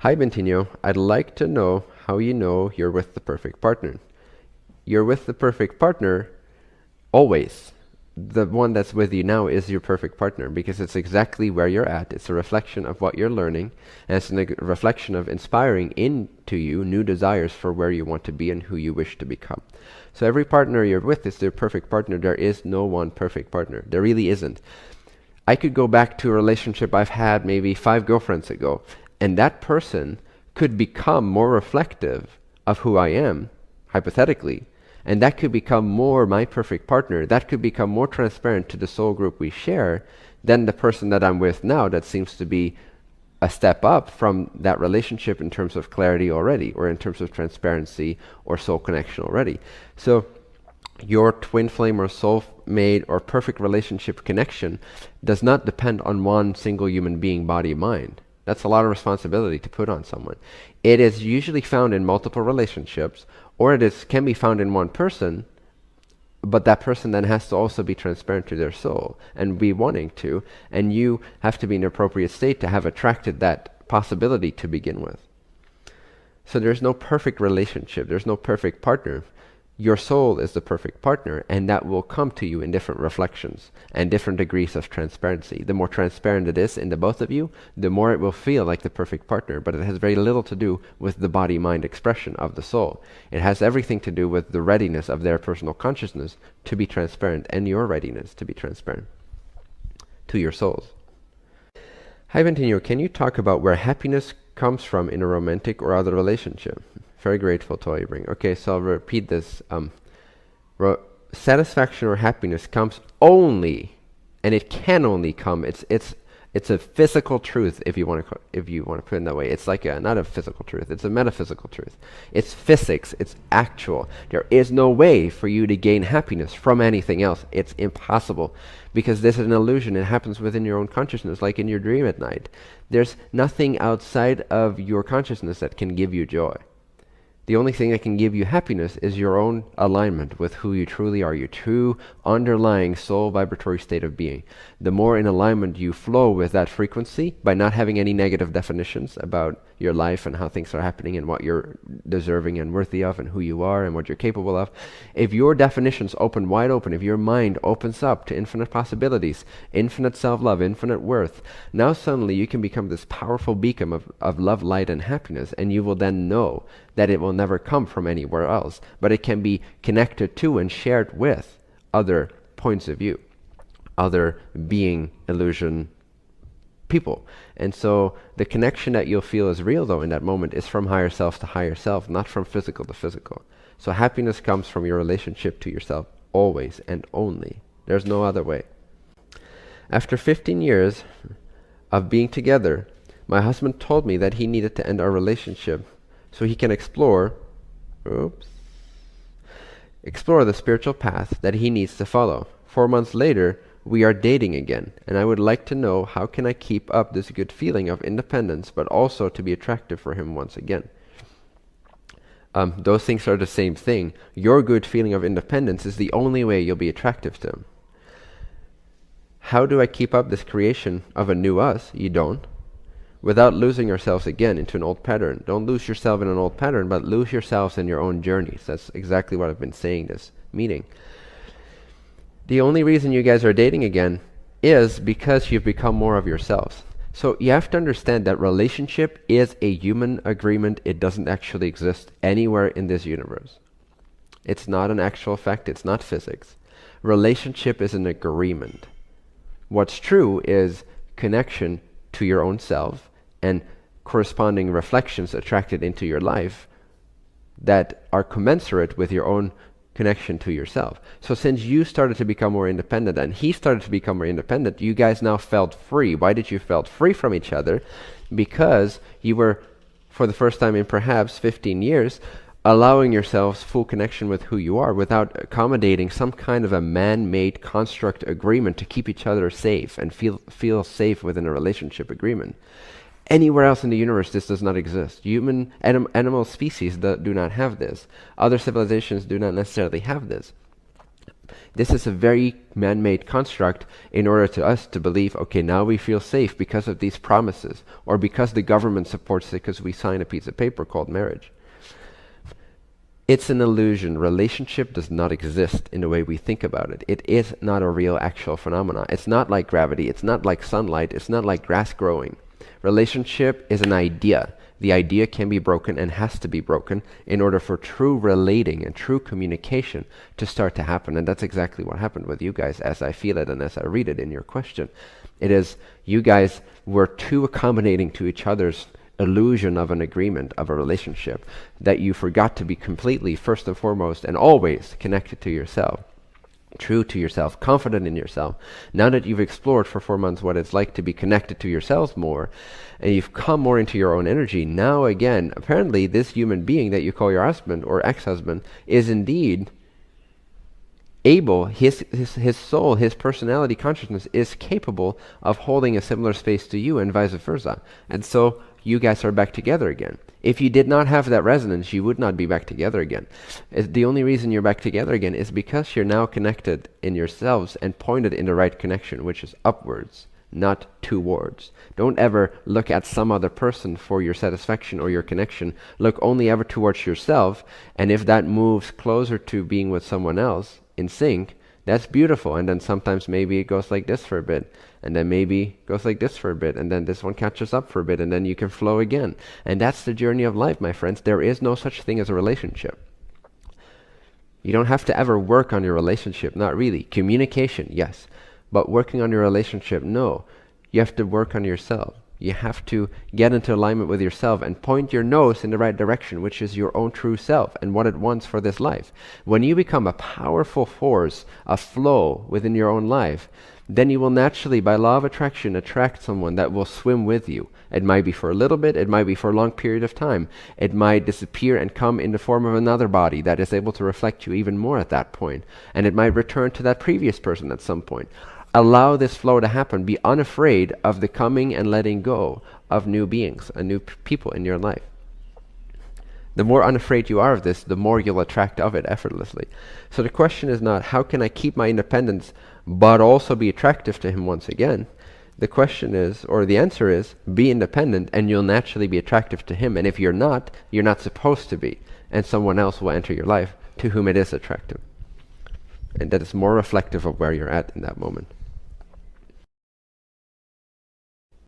Hi Bentinho, I'd like to know how you know you're with the perfect partner. You're with the perfect partner always. The one that's with you now is your perfect partner because it's exactly where you're at. It's a reflection of what you're learning, and it's a reflection of inspiring into you new desires for where you want to be and who you wish to become. So every partner you're with is their perfect partner. There is no one perfect partner. There really isn't. I could go back to a relationship I've had maybe 5 girlfriends ago, and that person could become more reflective of who I am, hypothetically, and that could become more my perfect partner. That could become more transparent to the soul group we share than the person that I'm with now that seems to be a step up from that relationship in terms of clarity already, or in terms of transparency or soul connection already. So your twin flame or soul mate or perfect relationship connection does not depend on one single human being, body, mind. That's a lot of responsibility to put on someone. It is usually found in multiple relationships, or can be found in one person, but that person then has to also be transparent to their soul and be wanting to, and you have to be in an appropriate state to have attracted that possibility to begin with. So there's no perfect relationship, there's no perfect partner. Your soul is the perfect partner, and that will come to you in different reflections and different degrees of transparency. The more transparent it is in the both of you, the more it will feel like the perfect partner, but it has very little to do with the body-mind expression of the soul. It has everything to do with the readiness of their personal consciousness to be transparent and your readiness to be transparent to your souls. Hi Bentinho, can you talk about where happiness comes from in a romantic or other relationship? Very grateful to all you bring. Okay, so I'll repeat this. Satisfaction or happiness comes only, and it can only come. It's a physical truth if you want to put it in that way. It's like not a physical truth. It's a metaphysical truth. It's physics. It's actual. There is no way for you to gain happiness from anything else. It's impossible, because this is an illusion. It happens within your own consciousness, like in your dream at night. There's nothing outside of your consciousness that can give you joy. The only thing that can give you happiness is your own alignment with who you truly are, your true underlying soul vibratory state of being. The more in alignment you flow with that frequency, by not having any negative definitions about your life and how things are happening and what you're deserving and worthy of and who you are and what you're capable of, if your definitions open wide open, if your mind opens up to infinite possibilities, infinite self-love, infinite worth, now suddenly you can become this powerful beacon of love, light, and happiness, and you will then know that it will never come from anywhere else, but it can be connected to and shared with other points of view, other being, illusion, people. And so the connection that you'll feel is real, though, in that moment is from higher self to higher self, not from physical to physical. So happiness comes from your relationship to yourself, always and only. There's no other way. After 15 years of being together, my husband told me that he needed to end our relationship so he can explore the spiritual path that he needs to follow. 4 months later, we are dating again, and I would like to know, how can I keep up this good feeling of independence, but also to be attractive for him once again? Those things are the same thing. Your good feeling of independence is the only way you'll be attractive to him. How do I keep up this creation of a new us? You don't. Without losing yourselves again into an old pattern. Don't lose yourself in an old pattern, but lose yourselves in your own journeys. That's exactly what I've been saying this meeting. The only reason you guys are dating again is because you've become more of yourselves. So you have to understand that relationship is a human agreement. It doesn't actually exist anywhere in this universe. It's not an actual fact. It's not physics. Relationship is an agreement. What's true is connection to your own self and corresponding reflections attracted into your life that are commensurate with your own connection to yourself. So since you started to become more independent and he started to become more independent, you guys now felt free. Why did you felt free from each other? Because you were, for the first time in perhaps 15 years, allowing yourselves full connection with who you are without accommodating some kind of a man-made construct agreement to keep each other safe and feel safe within a relationship agreement. Anywhere else in the universe, this does not exist. Animal species do not have this. Other civilizations do not necessarily have this. This is a very man-made construct in order to us to believe, okay, now we feel safe because of these promises, or because the government supports it because we sign a piece of paper called marriage. It's an illusion. Relationship does not exist in the way we think about it. It is not a real actual phenomenon. It's not like gravity. It's not like sunlight. It's not like grass growing. Relationship is an idea. The idea can be broken and has to be broken in order for true relating and true communication to start to happen. And that's exactly what happened with you guys as I feel it and as I read it in your question. It is you guys were too accommodating to each other's illusion of an agreement, of a relationship, that you forgot to be completely, first and foremost, and always connected to yourself, true to yourself, confident in yourself. Now that you've explored for 4 months what it's like to be connected to yourselves more, and you've come more into your own energy, now again, apparently this human being that you call your husband or ex-husband is indeed able, his soul, his personality consciousness is capable of holding a similar space to you and vice versa. And so you guys are back together again. If you did not have that resonance, you would not be back together again. The only reason you're back together again is because you're now connected in yourselves and pointed in the right connection, which is upwards, not towards. Don't ever look at some other person for your satisfaction or your connection. Look only ever towards yourself, and if that moves closer to being with someone else in sync, that's beautiful. And then sometimes maybe it goes like this for a bit, and then maybe goes like this for a bit, and then this one catches up for a bit, and then you can flow again. And that's the journey of life, my friends. There is no such thing as a relationship. You don't have to ever work on your relationship, not really. Communication, yes. But working on your relationship, no. You have to work on yourself. You have to get into alignment with yourself and point your nose in the right direction, which is your own true self and what it wants for this life. When you become a powerful force, a flow within your own life, then you will naturally, by law of attraction, attract someone that will swim with you. It might be for a little bit, it might be for a long period of time. It might disappear and come in the form of another body that is able to reflect you even more at that point. And it might return to that previous person at some point. Allow this flow to happen. Be unafraid of the coming and letting go of new beings and new people in your life. The more unafraid you are of this, the more you'll attract of it effortlessly. So the question is not, how can I keep my independence but also be attractive to him once again? The question is, or the answer is, be independent and you'll naturally be attractive to him. And if you're not supposed to be. And someone else will enter your life to whom it is attractive. And that is more reflective of where you're at in that moment.